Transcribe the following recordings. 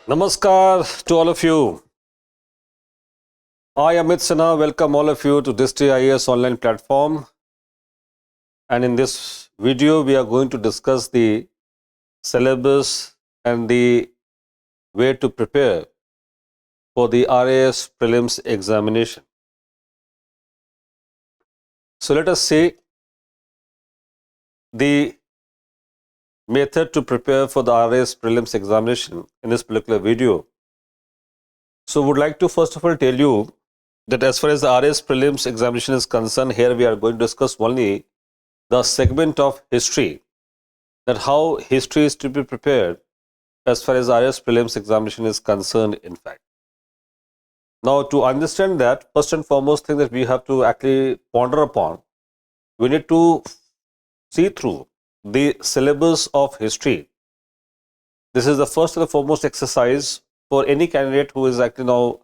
Namaskar to all of you. I, Amit Sinha, welcome all of you to Drishti IAS online platform. And in this video, we are going to discuss the syllabus and the way to prepare for the RAS Prelims Examination. So let us see the method to prepare for the RAS Prelims Examination in this particular video. So would like to first of all tell you that as far as the RAS Prelims Examination is concerned, here we are going to discuss only the segment of history, that how history is to be prepared as far as RAS Prelims Examination is concerned, in fact. Now, to understand that, first and foremost thing that we have to actually ponder upon, we need to see through the syllabus of history. This is the first and the foremost exercise for any candidate who is actually now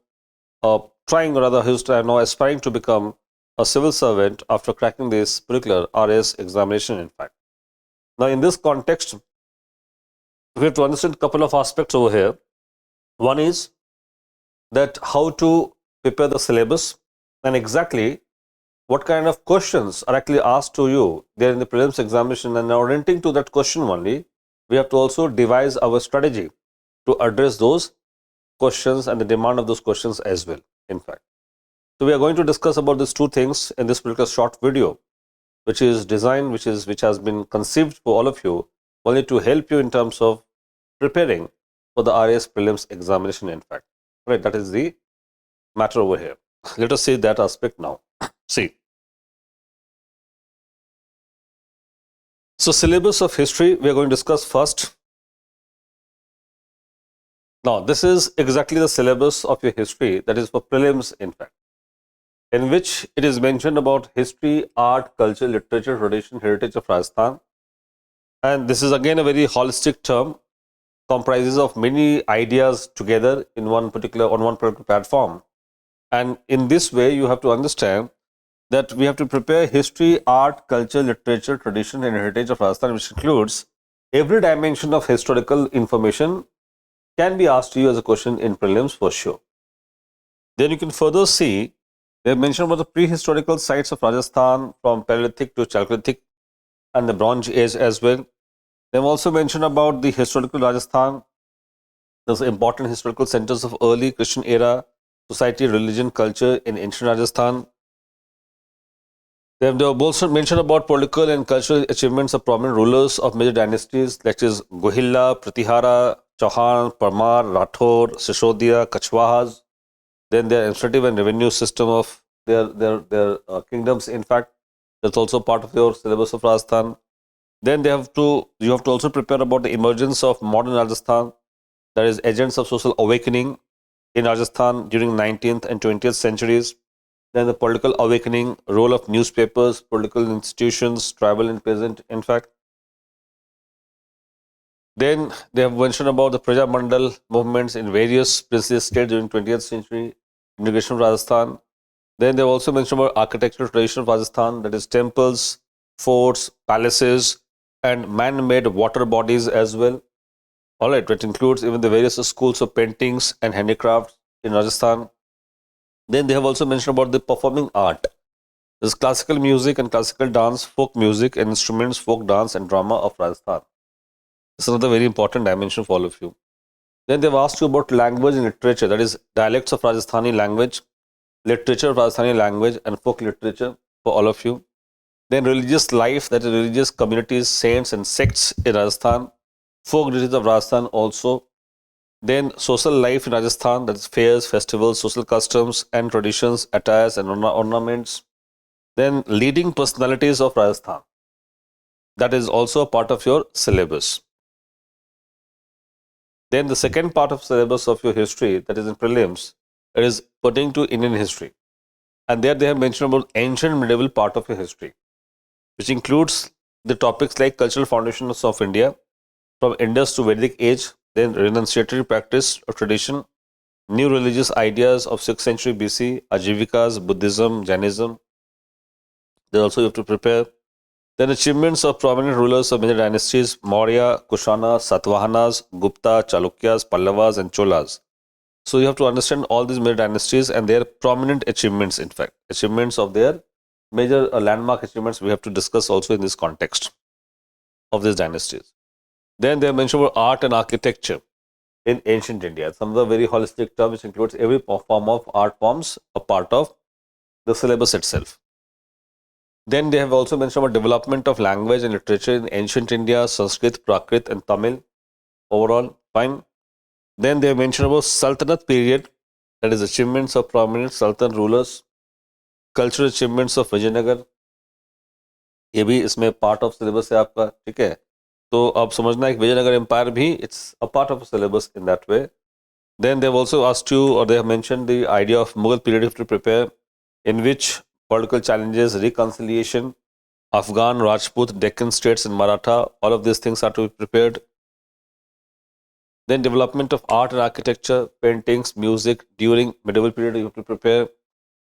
trying, or rather who is now aspiring to become a civil servant after cracking this particular RAS examination, in fact. Now, in this context, we have to understand a couple of aspects over here. One is that how to prepare the syllabus and exactly what kind of questions are actually asked to you there in the prelims examination, and orienting to that question only, we have to also devise our strategy to address those questions and the demand of those questions as well, in fact. So we are going to discuss about these two things in this particular short video, which is designed, which has been conceived for all of you, only to help you in terms of preparing for the RAS Prelims Examination, in fact. Right, that is the matter over here. Let us see that aspect now. See. So syllabus of history we are going to discuss first. Now, this is exactly the syllabus of your history, that is for prelims, in fact, in which it is mentioned about history, art, culture, literature, tradition, heritage of Rajasthan. And this is again a very holistic term, comprises of many ideas together in one particular platform. And in this way, you have to understand that we have to prepare history, art, culture, literature, tradition, and heritage of Rajasthan, which includes every dimension of historical information can be asked to you as a question in prelims for sure. Then you can further see they have mentioned about the prehistorical sites of Rajasthan from Paleolithic to Chalcolithic and the Bronze Age as well. They have also mentioned about the historical Rajasthan, those important historical centers of early Christian era, society, religion, culture in ancient Rajasthan. They have also mentioned about political and cultural achievements of prominent rulers of major dynasties, like is Gohilla, Pratihara, Chauhan, Parmar, Rathore, Sisodiya, Kachwahas. Then their administrative and revenue system of their kingdoms, in fact, that's also part of your syllabus of Rajasthan. Then you have to also prepare about the emergence of modern Rajasthan, that is agents of social awakening in Rajasthan during 19th and 20th centuries. Then the political awakening, role of newspapers, political institutions, tribal and peasant, in fact. Then they have mentioned about the Praja Mandal movements in various princely states during 20th century, integration of Rajasthan. Then they have also mentioned about architectural tradition of Rajasthan, that is temples, forts, palaces, and man-made water bodies as well. All right, which includes even the various schools of paintings and handicrafts in Rajasthan. Then they have also mentioned about the performing art. This is classical music and classical dance, folk music and instruments, folk dance and drama of Rajasthan. This is another very important dimension for all of you. Then they have asked you about language and literature, that is dialects of Rajasthani language, literature of Rajasthani language and folk literature for all of you. Then religious life, that is religious communities, saints and sects in Rajasthan, folk duties of Rajasthan also. Then social life in Rajasthan, that is fairs, festivals, social customs and traditions, attires and ornaments. Then leading personalities of Rajasthan, that is also a part of your syllabus. Then the second part of syllabus of your history, that is in prelims, it is pertaining to Indian history. And there they have mentioned about ancient medieval part of your history, which includes the topics like cultural foundations of India, from Indus to Vedic age, then renunciatory practice or tradition, new religious ideas of 6th century BC, Ajivikas, Buddhism, Jainism. Then also you have to prepare Then achievements of prominent rulers of major dynasties: Maurya, Kushana, Satavahanas, Gupta, Chalukyas, Pallavas, and Cholas. So you have to understand all these major dynasties and their prominent achievements, in fact. Achievements of their major landmark achievements we have to discuss also in this context of these dynasties. Then they mention about art and architecture in ancient India. Some of the very holistic term which includes every form of art forms a part of the syllabus itself. Then they have also mentioned about development of language and literature in ancient India, Sanskrit, Prakrit, and Tamil. Overall, fine. Then they have mentioned about Sultanate period, that is achievements of prominent Sultan rulers, cultural achievements of Vijayanagar. ये भी इसमें part of syllabus है आपका, ठीक है. तो आप समझना है कि विजयनगर एम्पायर भी it's a part of syllabus in that way. Then they have also asked you, or they have mentioned the idea of Mughal period to prepare, in which political challenges, reconciliation, Afghan, Rajput, Deccan states, and Maratha, all of these things are to be prepared. Then development of art and architecture, paintings, music during medieval period you have to prepare.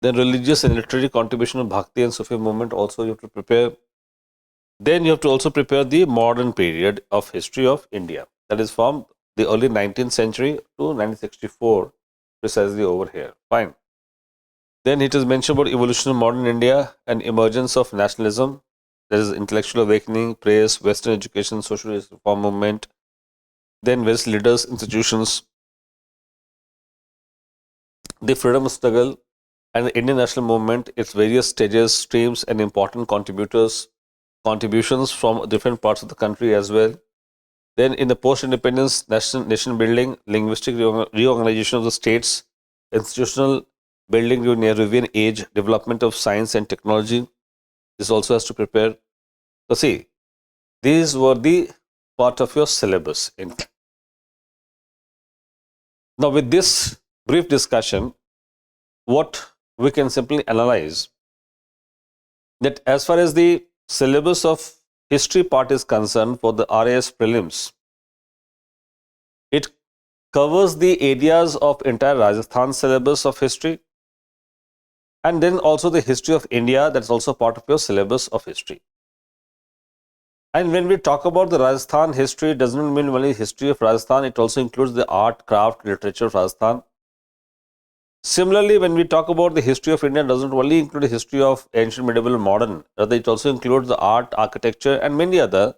Then religious and literary contribution of Bhakti and Sufi movement also you have to prepare. Then you have to also prepare the modern period of history of India, that is from the early 19th century to 1964, precisely over here. Fine. Then it is mentioned about evolution of modern India and emergence of nationalism, that is intellectual awakening, praise, Western education, social reform movement. Then various leaders, institutions, the freedom struggle and the Indian national movement, its various stages, streams, and important contributions from different parts of the country as well. Then in the post-independence nation building, linguistic reorganization of the states, institutional building during Nehruvian age, development of science and technology, this also has to prepare. So see, these were the part of your syllabus. Now with this brief discussion, what we can simply analyze that as far as the syllabus of history part is concerned for the RAS prelims, it covers the areas of entire Rajasthan syllabus of history, and then also the history of India, that's also part of your syllabus of history. And when we talk about the Rajasthan history, it doesn't mean only history of Rajasthan, it also includes the art, craft, literature of Rajasthan. Similarly, when we talk about the history of India, it doesn't only include the history of ancient, medieval, and modern, rather it also includes the art, architecture, and many other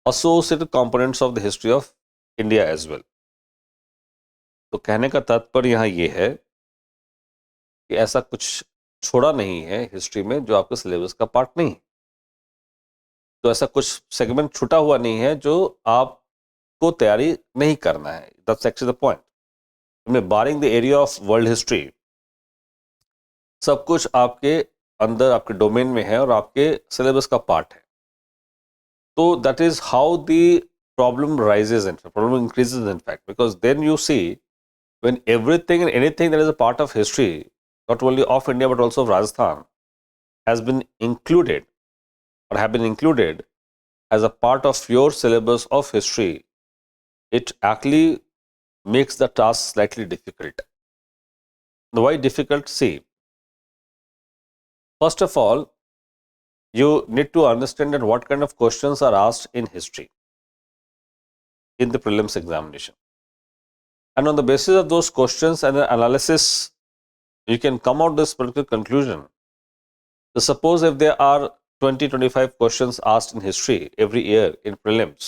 associated components of the history of India as well. तो कहने का तात्पर्य यहाँ ये है कि ऐसा कुछ छोड़ा नहीं है हिस्ट्री में जो आपके सिलेबस का पार्ट नहीं. तो ऐसा कुछ सेगमेंट छूटा हुआ नहीं है जो आपको तैयारी नहीं करना है. That's actually the point. Barring the area of world history, सब कुछ आपके अंदर आपके डोमेन में है और आपके सिलेबस का पार्ट है. तो that is how the problem rises, in problem increases in fact, because then you see when everything and anything that is a part of history, not only of India but also of Rajasthan, has been included or have been included as a part of your syllabus of history, it actually makes the task slightly difficult. Why difficult? See, first of all, you need to understand that what kind of questions are asked in history in the prelims examination. And on the basis of those questions and the analysis, you can come out this particular conclusion. So suppose if there are 20-25 questions asked in history every year in prelims,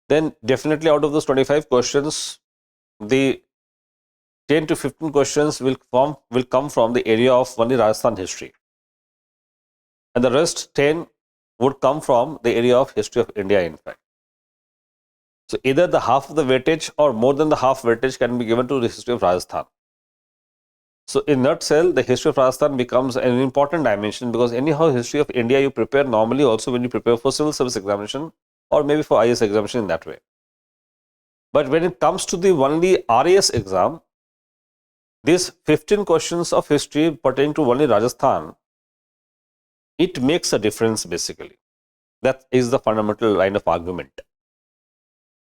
then definitely out of those 25 questions, the 10 to 15 questions will come from the area of only Rajasthan history, and the rest 10 would come from the area of history of India, in fact. So either the half of the weightage or more than the half weightage can be given to the history of Rajasthan. So in nutshell, the history of Rajasthan becomes an important dimension, because anyhow history of India you prepare normally also when you prepare for civil service examination or maybe for IAS examination in that way. But when it comes to the only RAS exam, these 15 questions of history pertaining to only Rajasthan, it makes a difference basically. That is the fundamental line of argument.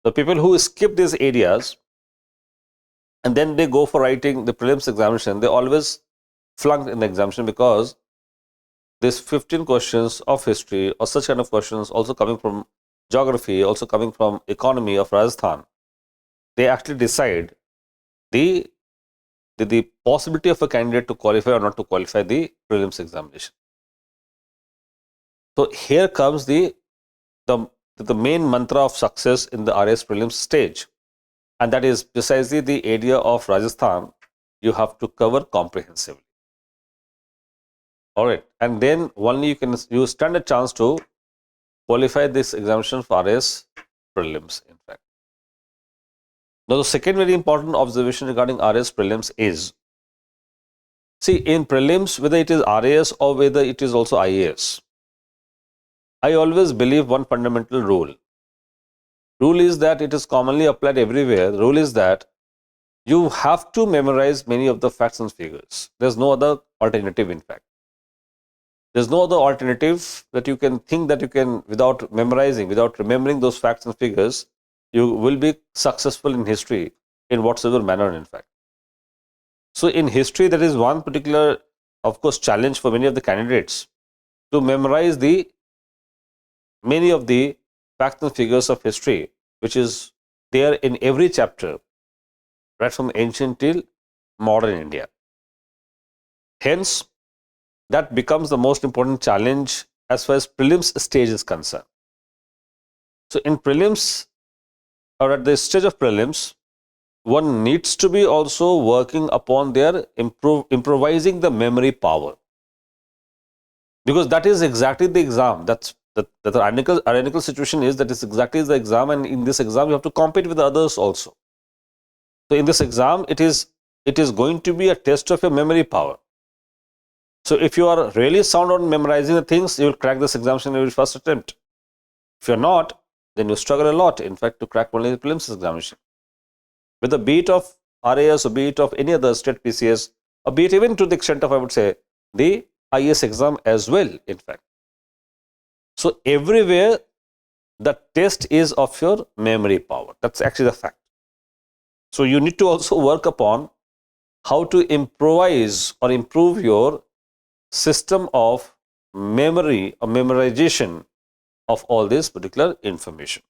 The people who skip these areas and then they go for writing the prelims examination, they always flunk in the examination, because this 15 questions of history or such kind of questions also coming from geography, also coming from economy of Rajasthan, they actually decide the possibility of a candidate to qualify or not to qualify the prelims examination. So here comes the main mantra of success in the RAS prelims stage, and that is precisely the area of Rajasthan you have to cover comprehensively. All right, and then only you stand a chance to qualify this examination for RAS prelims, in fact. Now, the second very important observation regarding RAS prelims is, see, in prelims, whether it is RAS or whether it is also IAS, I always believe one fundamental rule. Rule is that it is commonly applied everywhere. The rule is that you have to memorize many of the facts and figures. There's no other alternative, in fact. There's no other alternative that you can think that you can, without memorizing, without remembering those facts and figures, you will be successful in history in whatsoever manner, in fact. So in history, there is one particular, of course, challenge for many of the candidates to memorize many of the facts and figures of history, which is there in every chapter, right from ancient till modern India. Hence, that becomes the most important challenge as far as prelims stage is concerned. So in prelims, or at the stage of prelims, one needs to be also working upon their improvising the memory power, because that is exactly the exam. The ironical situation is that is exactly the exam, and in this exam you have to compete with others also. So in this exam, it is going to be a test of your memory power. So if you are really sound on memorizing the things, you will crack this examination in your first attempt. If you are not, then you struggle a lot, in fact, to crack only the prelims examination. With the beat of RAS or beat of any other state PCS, or beat even to the extent of, I would say, the IAS exam as well, in fact. So everywhere the test is of your memory power. That's actually the fact. So you need to also work upon how to improvise or improve your system of memory or memorization of all this particular information.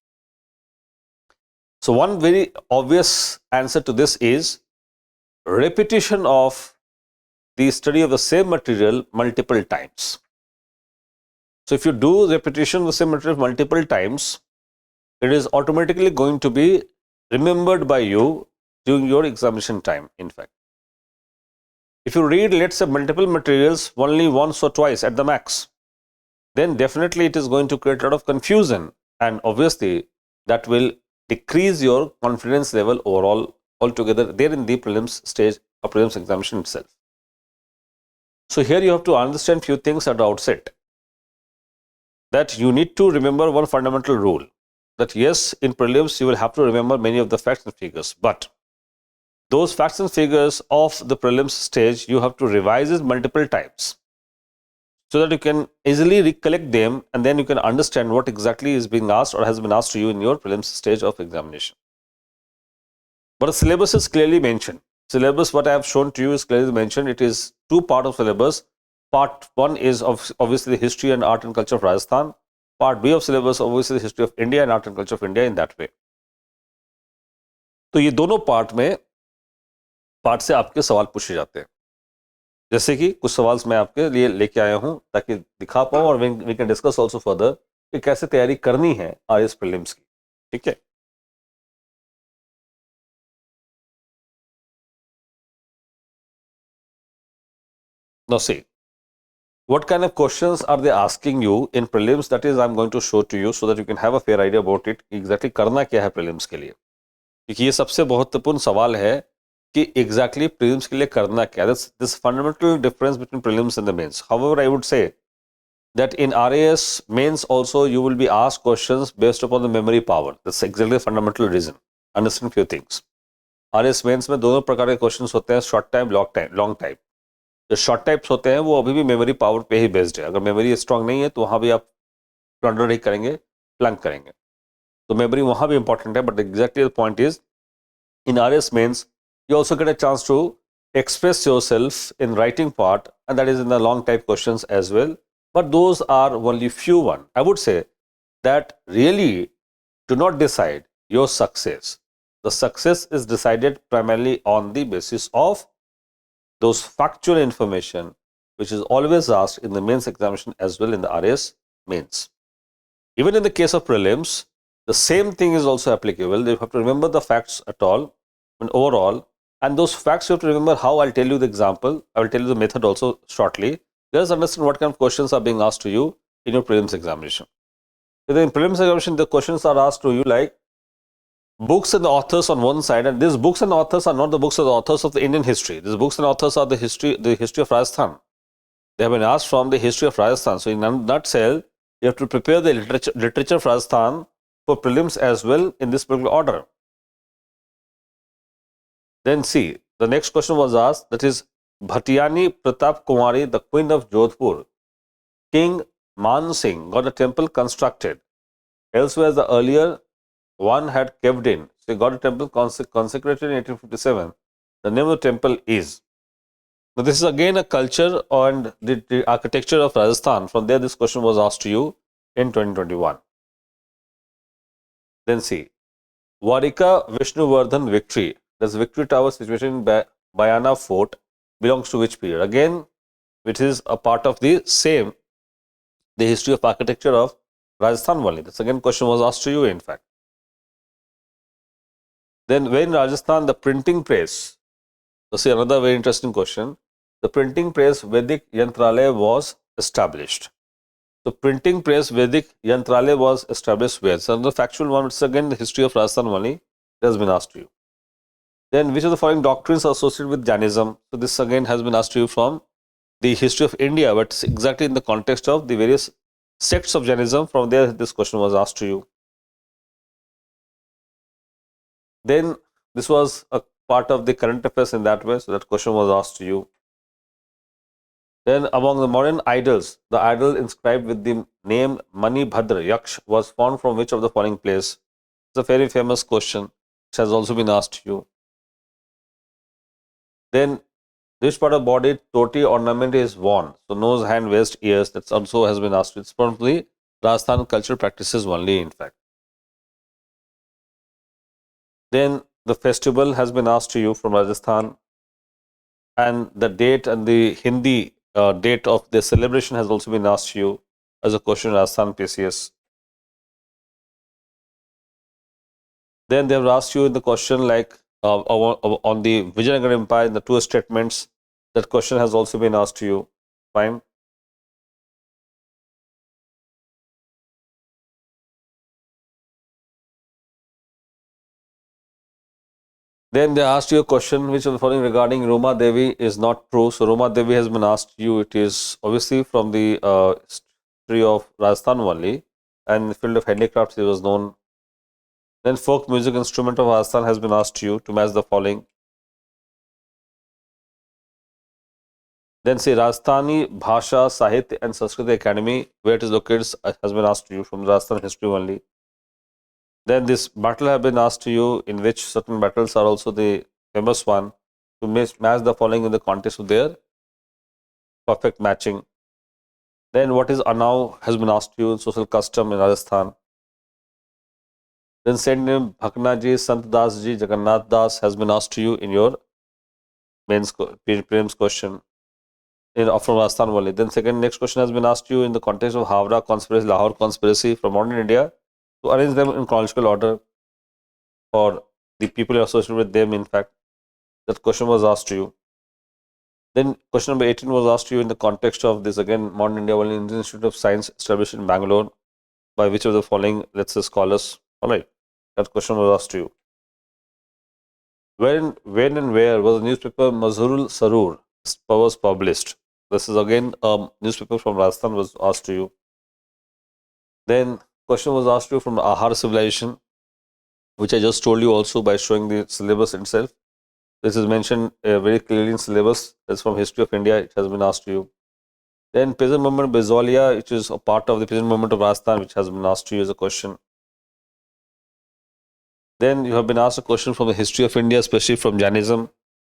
So one very obvious answer to this is repetition of the study of the same material multiple times. So if you do repetition of the same material multiple times, it is automatically going to be remembered by you during your examination time, in fact. If you read, let's say, multiple materials only once or twice at the max, then definitely it is going to create a lot of confusion, and obviously that will decrease your confidence level overall altogether there in the prelims stage or prelims examination itself. So here you have to understand few things at the outset, that you need to remember one fundamental rule, that yes, in prelims you will have to remember many of the facts and figures, but those facts and figures of the prelims stage you have to revise it multiple times so that you can easily recollect them, and then you can understand what exactly is being asked or has been asked to you in your prelims stage of examination. But the syllabus is clearly mentioned. Syllabus, what I have shown to you, is clearly mentioned. It is two parts of syllabus. Part 1 is obviously the history and art and culture of Rajasthan. Part B of syllabus, obviously the history of India and art and culture of India in that way. तो ये दोनों part से आपके सवाल पूछे जाते हैं, जैसे कि कुछ सवाल मैं आपके लिए लेके आया हूं ताकि दिखा पाऊं, और we can discuss also further कि कैसे तैयारी करनी है आरएस प्रीलिम्स की. ठीक है. Now see, what kind of questions are they asking you in prelims? That is, I'm going to show to you so that you can have a fair idea about it. Exactly करना क्या है prelims के लिए, क्योंकि ये सबसे महत्वपूर्ण सवाल है कि exactly prelims के लिए करना क्या. This fundamental difference between prelims and the mains. However, I would say that in RAS mains also you will be asked questions based upon the memory power. That's exactly the fundamental reason. Understand few things. RAS mains में दोनों प्रकार के questions होते हैं, short time, long time. जो short types होते हैं वो अभी भी मेमोरी पावर पे ही बेस्ड है. अगर मेमोरी स्ट्रांग नहीं है तो वहाँ भी आप प्लंडर ही करेंगे, प्लंक करेंगे. तो मेमोरी वहाँ भी इंपॉर्टेंट है, but exactly the point is in RS mains you also get a chance to express yourself in writing part, and that is in the long type questions as well. but those are only few one. I would say that really do not decide your success. The success is decided primarily on the basis of those factual information which is always asked in the mains examination as well in the RAS mains. Even in the case of prelims, the same thing is also applicable. You have to remember the facts at all and overall, and those facts you have to remember how. I'll tell you the example. I will tell you the method also shortly. Let us understand what kind of questions are being asked to you in your prelims examination. So in prelims examination, the questions are asked to you like books and the authors on one side, and these books and authors are not the books of the authors of the Indian history. These books and authors are the history of Rajasthan. They have been asked from the history of Rajasthan. So in a nutshell, you have to prepare the literature of Rajasthan for prelims as well in this particular order. Then see, the next question was asked, that is Bhatiyani Pratap Kumari, the queen of Jodhpur, King Man Singh got a temple constructed. Elsewhere, the earlier one had caved in. So he got a temple consecrated in 1857. The name of the temple is. Now this is again a culture and the architecture of Rajasthan. From there, this question was asked to you in 2021. Then see, Warika Vishnuvardhan Victory. That's Victory Tower situated in Bayana Fort belongs to which period? Again, which is a part of the same, the history of architecture of Rajasthan only. The second question was asked to you in fact. Then when in Rajasthan the printing press, this is another very interesting question. The printing press Vedic Yantralaya was established. So printing press Vedic Yantralaya was established where? So another factual one, which is again the history of Rajasthan only, it has been asked to you. Then which of the following doctrines are associated with Jainism? So this again has been asked to you from the history of India, but exactly in the context of the various sects of Jainism. From there, this question was asked to you. Then this was a part of the current affairs in that way, so that question was asked to you. Then among the modern idols, the idol inscribed with the name Mani Bhadra Yaksh was formed from which of the following place? It's a very famous question which has also been asked to you. Then which part of body toti ornament is worn? So nose, hand, waist, ears, that also has been asked. It's probably Rajasthan cultural practices only in fact. Then the festival has been asked to you from Rajasthan, and the date and the Hindi date of the celebration has also been asked to you as a question in Rajasthan PCS. Then they have asked you in the question like on the Vijayanagar Empire, in the two statements, that question has also been asked to you. Fine. Then they asked you a question which of the following regarding Roma Devi is not true. So Roma Devi has been asked you. It is obviously from the history of Rajasthan only, and in the field of handicrafts it was known. Then folk music instrument of Rajasthan has been asked to you to match the following. Then say Rajasthani Bhasha, Sahitya and Sanskrit Academy, where it is located, has been asked to you from Rajasthan history only. Then this battle have been asked to you, in which certain battles are also the famous one, to match the following in the context of their perfect matching. Then what is Anau has been asked to you, social custom in Rajasthan. Then saint name Bhakna ji, Sant Das ji, Jagannath Das has been asked to you in your mains prelims question from Rajasthan only. Then next question has been asked to you in the context of Havra conspiracy, Lahore conspiracy from modern India, to arrange them in chronological order for the people associated with them. In fact, that question was asked to you. Then question number 18 was asked to you in the context of this again modern India only, Indian Institute of Science established in Bangalore by which of the following, let's say, scholars. Alright, that question was asked to you. When and where was the newspaper Mazharul Sarur was published? This is again a newspaper from Rajasthan was asked to you. Then question was asked to you from the Ahar civilization, which I just told you also by showing the syllabus itself. This is mentioned very clearly in syllabus. That's from history of India. It has been asked to you. Then peasant movement Bezolia, which is a part of the peasant movement of Rajasthan, which has been asked to you as a question. Then you have been asked a question from the history of India, especially from Jainism.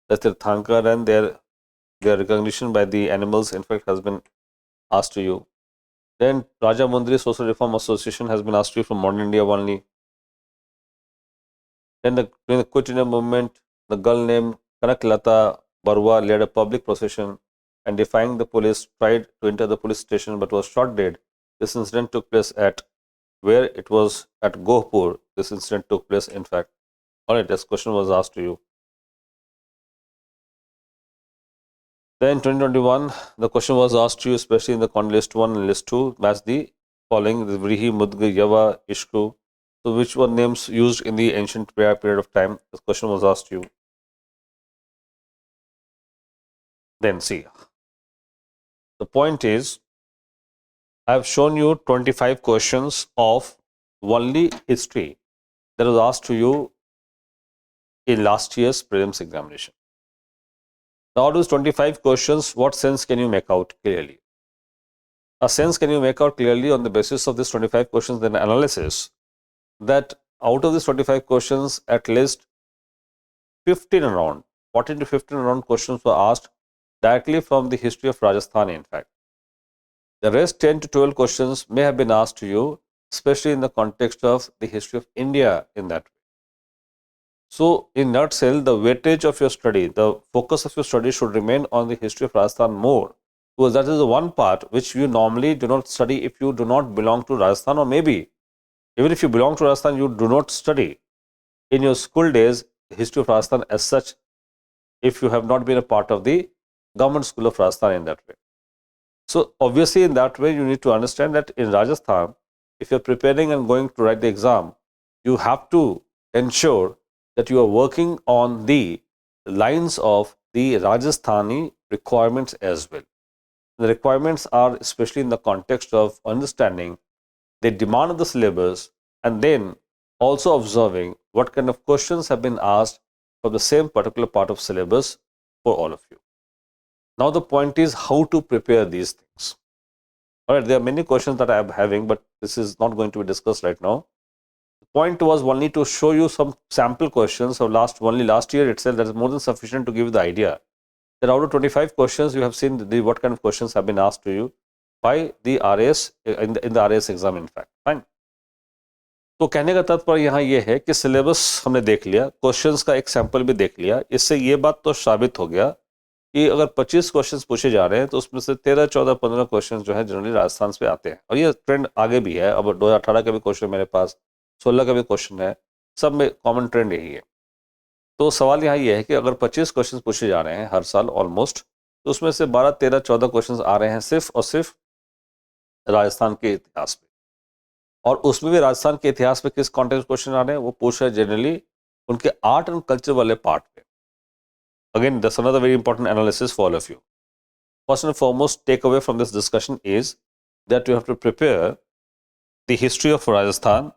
That's their Thankar and their recognition by the animals, in fact, has been asked to you. Then Rajamundry Social Reform Association has been asked to you from modern India only. Then during the Quit India movement, the girl named Kanaklata Barua led a public procession and defying the police tried to enter the police station but was shot dead. This incident took place at where it was at Gohpur. This incident took place in fact. Alright, this question was asked to you. Then 2021, the question was asked to you, especially in the list 1 and list 2, match the following, the 𝐕𝐝 𝐏𝐫𝐞𝐳 𝐾𝐻. So which were names used in the ancient period of time? This question was asked to you. Then see, the point is, I have shown you 25 questions of only history that was asked to you in last year's prelims examination. Now, out of those 25 questions, what sense can you make out clearly? A sense can you make out clearly on the basis of these 25 questions, then analysis, that out of these 25 questions, at least 15 around, 14 to 15 around questions were asked directly from the history of Rajasthan, in fact. The rest 10 to 12 questions may have been asked to you, especially in the context of the history of India in that way. So, in nutshell, the weightage of your study, the focus of your study should remain on the history of Rajasthan more, because that is the one part which you normally do not study if you do not belong to Rajasthan, or maybe even if you belong to Rajasthan, you do not study in your school days history of Rajasthan as such, if you have not been a part of the government school of Rajasthan in that way. So, obviously, in that way, you need to understand that in Rajasthan, if you are preparing and going to write the exam, you have to ensure that you are working on the lines of the Rajasthani requirements as well. The requirements are especially in the context of understanding the demand of the syllabus and then also observing what kind of questions have been asked for the same particular part of syllabus for all of you. Now, the point is how to prepare these things. Alright, there are many questions that I am having, but this is not going to be discussed right now. The point was only to show you some sample questions of only last year itself. That is more than sufficient to give you the idea that out of 25 questions, you have seen what kind of questions have been asked to you by the RAS in the RAS exam, in fact. Fine. तो कहने का तात्पर्य यहाँ ये है कि syllabus हमने देख लिया, क्वेश्चंस का एक सैंपल भी देख लिया. इससे ये बात तो साबित हो गया कि अगर 25 क्वेश्चंस पूछे जा रहे हैं तो उसमें से 13, 14, 15 क्वेश्चंस जो है जनरली राजस्थान से आते हैं. और ये ट्रेंड आगे भी है. अब 2018 का भी क्वेश्चन मेरे पास, 16 का भी क्वेश्चन है, सब में कॉमन ट्रेंड यही है. तो सवाल यहाँ ये है कि अगर 25 क्वेश्चन पूछे जा रहे हैं हर साल ऑलमोस्ट, तो उसमें से 12, 13, 14 क्वेश्चन आ रहे हैं सिर्फ और सिर्फ राजस्थान के इतिहास पे. और उसमें भी राजस्थान के इतिहास पे किस कॉन्टेक्स्ट क्वेश्चन आ रहे हैं, वो पूछ रहे हैं जनरली उनके आर्ट एंड कल्चर वाले पार्ट पे. Again, that's another very important analysis for all of you. First and foremost takeaway from this discussion is that you have to prepare the history of Rajasthan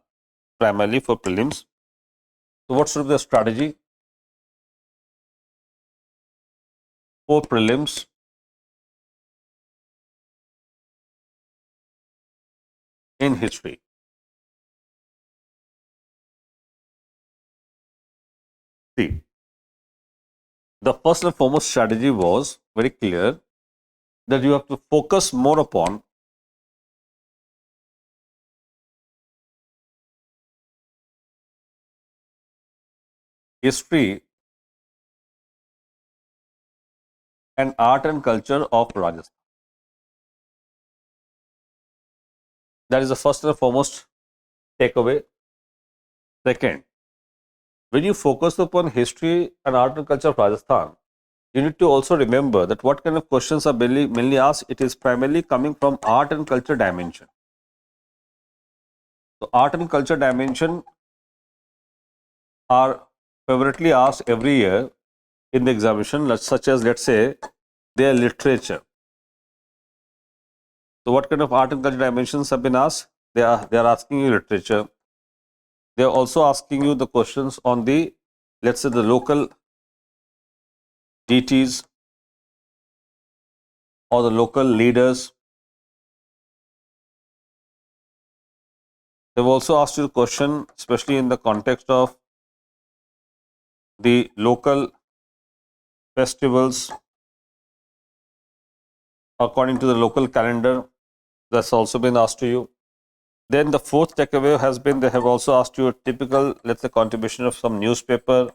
primarily for prelims. So what should be the strategy for prelims in history? See, the first and foremost strategy was very clear that you have to focus more upon history and art and culture of Rajasthan. That is the first and foremost takeaway. Second, when you focus upon history and art and culture of Rajasthan, you need to also remember that what kind of questions are mainly asked, it is primarily coming from art and culture dimension. So, art and culture dimension are favoritely asked every year in the examination, such as, let's say, their literature. So, what kind of art and culture dimensions have been asked? They are asking you literature. They are also asking you the questions on the, let's say, the local deities or the local leaders. They've also asked you the question, especially in the context of the local festivals according to the local calendar. That's also been asked to you. Then the fourth takeaway has been they have also asked you a typical, let's say, contribution of some newspaper,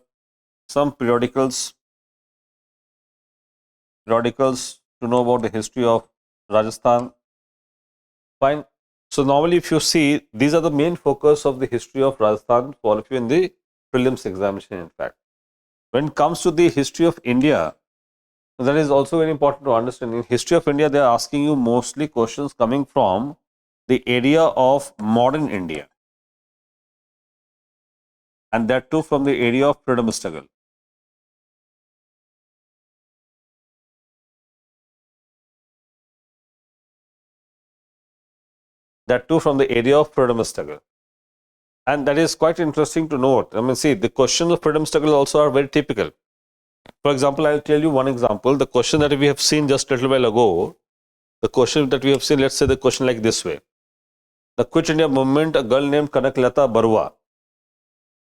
some periodicals to know about the history of Rajasthan. Fine. So normally if you see, these are the main focus of the history of Rajasthan for all of you in the prelims examination, in fact. When it comes to the history of India, that is also very important to understand. In history of India, they are asking you mostly questions coming from the area of modern India, and that too from the area of freedom struggle. That too from the area of freedom struggle. And that is quite interesting to note. I mean, see, the questions of freedom struggle also are very typical. For example, I'll tell you one example. The question that we have seen just a little while ago, the question that we have seen, let's say the question like this way. The Quit India movement, a girl named Kanaklata Barua.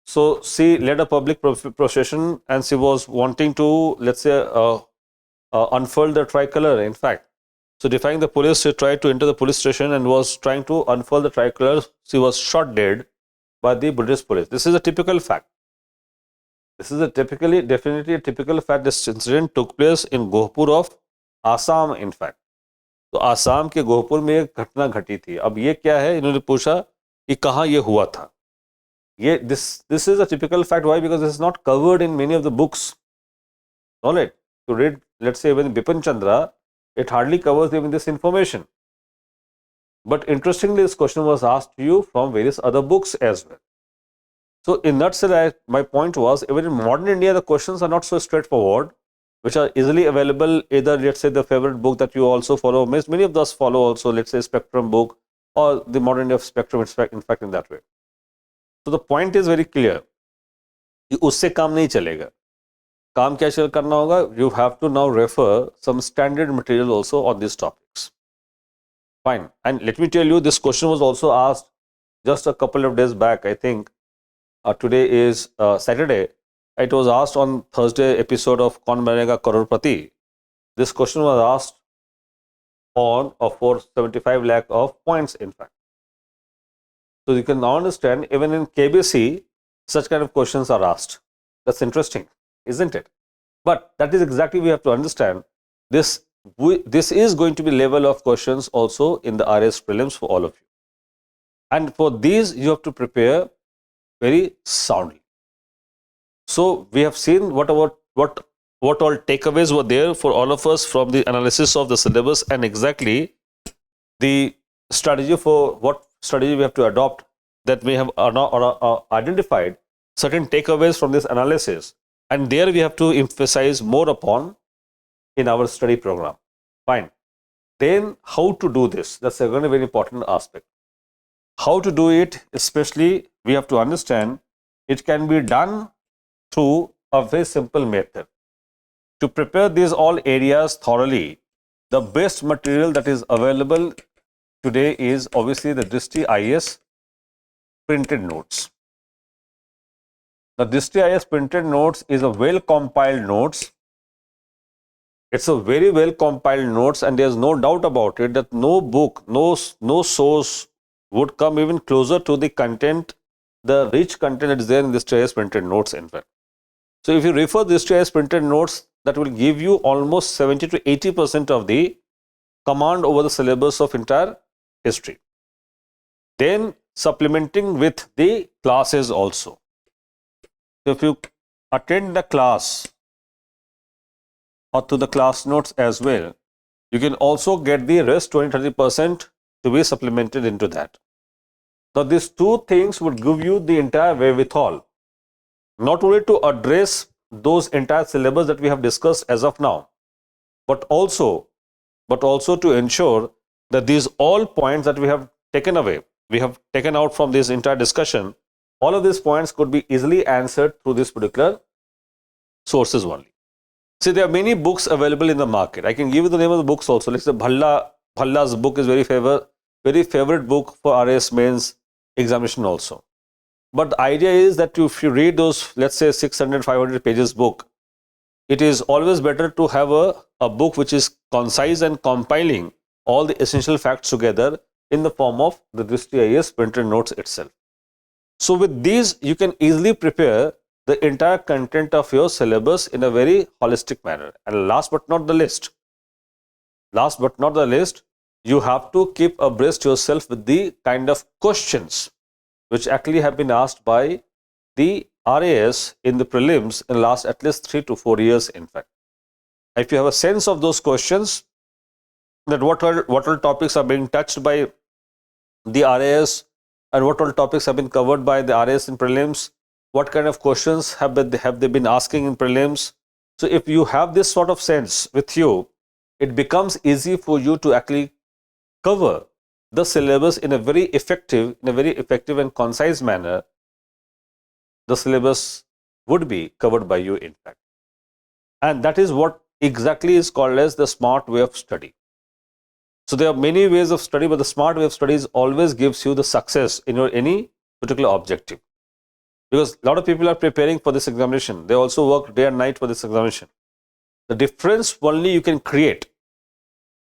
So she led a public procession and she was wanting to, let's say, unfurl the tricolor, in fact. So defying the police, she tried to enter the police station and was trying to unfurl the tricolor. She was shot dead by the British police. This is a typical fact. This is definitely a typical fact. This incident took place in Gohpur of Assam, in fact. तो आसाम के गोहपुर में एक घटना घटी थी. अब ये क्या है, इन्होंने पूछा कि कहाँ ये हुआ था. ये this is a typical fact. Why? Because this is not covered in many of the books. Alright, to read, let's say, even Bipin Chandra, it hardly covers even this information. But interestingly, this question was asked to you from various other books as well. So in that sense, my point was, even in modern India, the questions are not so straightforward, which are easily available, either, let's say, the favorite book that you also follow. Many of us follow also, let's say, Spectrum book or the modern India of Spectrum, in fact, in that way. So the point is very clear. कि उससे काम नहीं चलेगा. काम क्या करना होगा? You have to now refer some standard material also on these topics. Fine. And let me tell you, this question was also asked just a couple of days back. I think today is Saturday. It was asked on Thursday episode of Kaun Banega Crorepati. This question was asked on for 75 lakh of points, in fact. So you can now understand, even in KBC, such kind of questions are asked. That's interesting, isn't it? But that is exactly we have to understand. This is going to be level of questions also in the RAS prelims for all of you. And for these, you have to prepare very soundly. So we have seen what all takeaways were there for all of us from the analysis of the syllabus, and exactly the strategy for what strategy we have to adopt, that we have identified certain takeaways from this analysis, and there we have to emphasize more upon in our study program. Fine. Then how to do this? That's a very important aspect. How to do it, especially we have to understand it can be done through a very simple method. To prepare these all areas thoroughly, the best material that is available today is obviously the Drishti IAS printed notes. The Drishti IAS printed notes is a well compiled notes. It's a very well compiled notes, and there's no doubt about it that no book, no source would come even closer to the content, the rich content that is there in this Drishti IAS printed notes, in fact. So if you refer this Drishti IAS printed notes, that will give you almost 70 to 80% of the command over the syllabus of entire history. Then supplementing with the classes also. So if you attend the class or to the class notes as well, you can also get the rest 20-30% to be supplemented into that. Now these two things would give you the entire wherewithal, not only to address those entire syllabus that we have discussed as of now, but also to ensure that these all points that we have taken away, we have taken out from this entire discussion, all of these points could be easily answered through this particular sources only. See, there are many books available in the market. I can give you the name of the books also. Let's say Bhalla's book is very favorite book for RAS mains examination also. But the idea is that if you read those, let's say 600, 500 pages book, it is always better to have a book which is concise and compiling all the essential facts together in the form of the Drishti IAS printed notes itself. So with these, you can easily prepare the entire content of your syllabus in a very holistic manner. And last but not the least, you have to keep abreast yourself with the kind of questions which actually have been asked by the RAS in the prelims in the last at least 3 to 4 years, in fact. If you have a sense of those questions, that what all topics are being touched by the RAS and what all topics have been covered by the RAS in prelims, what kind of questions have they been asking in prelims. So if you have this sort of sense with you, it becomes easy for you to actually cover the syllabus in a very effective and concise manner. The syllabus would be covered by you, in fact. And that is what exactly is called as the smart way of study. So there are many ways of study, but the smart way of study always gives you the success in your any particular objective. Because a lot of people are preparing for this examination. They also work day and night for this examination. The difference only you can create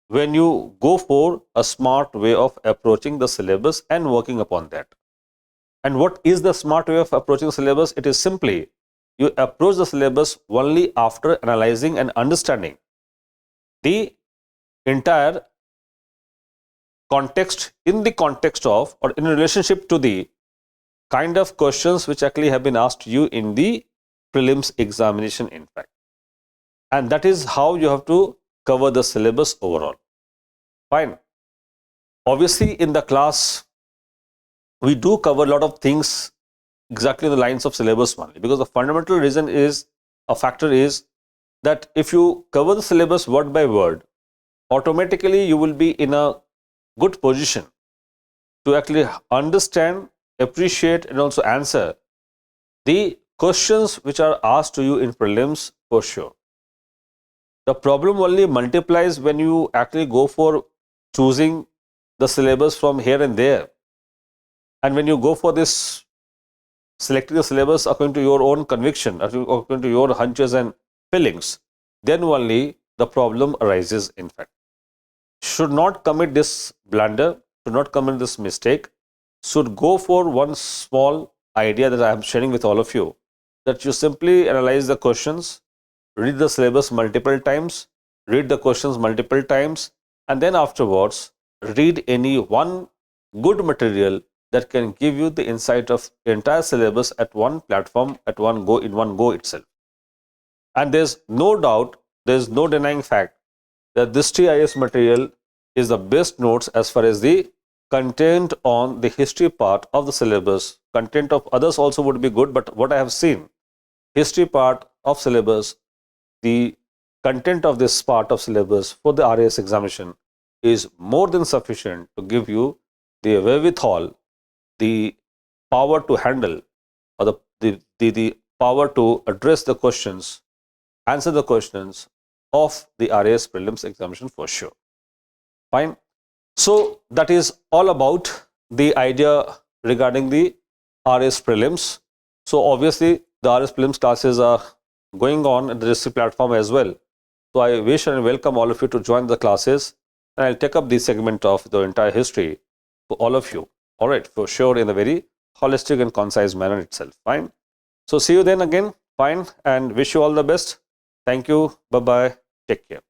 when you go for a smart way of approaching the syllabus and working upon that. And what is the smart way of approaching the syllabus? It is simply you approach the syllabus only after analyzing and understanding the entire context, in the context of or in relationship to the kind of questions which actually have been asked to you in the prelims examination, in fact. And that is how you have to cover the syllabus overall. Fine. Obviously, in the class, we do cover a lot of things exactly in the lines of syllabus only, because the fundamental reason is, a factor is that if you cover the syllabus word by word, automatically you will be in a good position to actually understand, appreciate and also answer the questions which are asked to you in prelims for sure. The problem only multiplies when you actually go for choosing the syllabus from here and there. And when you go for this, selecting the syllabus according to your own conviction, according to your hunches and feelings, then only the problem arises, in fact. Should not commit this blunder, should not commit this mistake, should go for one small idea that I am sharing with all of you, that you simply analyze the questions, read the syllabus multiple times, read the questions multiple times, and then afterwards read any one good material that can give you the insight of entire syllabus at one platform, at one go, in one go itself. And there's no doubt, there's no denying fact that this TIS material is the best notes as far as the content on the history part of the syllabus. Content of others also would be good, but what I have seen, history part of syllabus, the content of this part of syllabus for the RAS examination is more than sufficient to give you the wherewithal, the power to handle, or the power to address the questions, answer the questions of the RAS prelims examination for sure. Fine. So that is all about the idea regarding the RAS prelims. So obviously the RAS prelims classes are going on at the Drishti platform as well. So I wish and welcome all of you to join the classes, and I'll take up the segment of the entire history for all of you. All right, for sure, in a very holistic and concise manner itself. Fine. So see you then again. Fine, and wish you all the best. Thank you. Bye-bye. Take care.